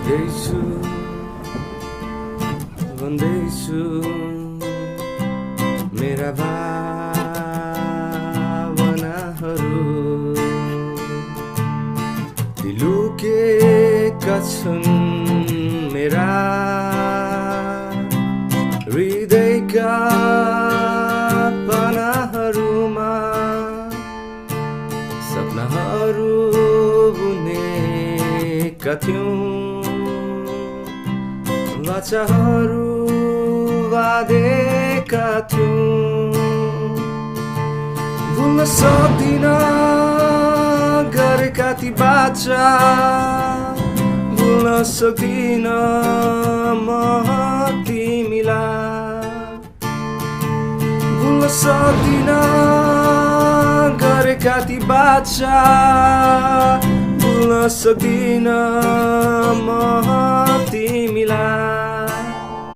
भन्दैछु भन्दैछु मेरा भावनाहरू लुकेका छन् मेरा हृदयका पानाहरूमा सपनाहरू बुनेका थियौँ वाचाहरू बाँधेका थियौँ भुल्न सक्दिन गरेका ती बाचा भुल्न सक्दिन म तिमीलाई भुल्न सक्दिन गरेका ती बाचा भुल्न सक्दिन म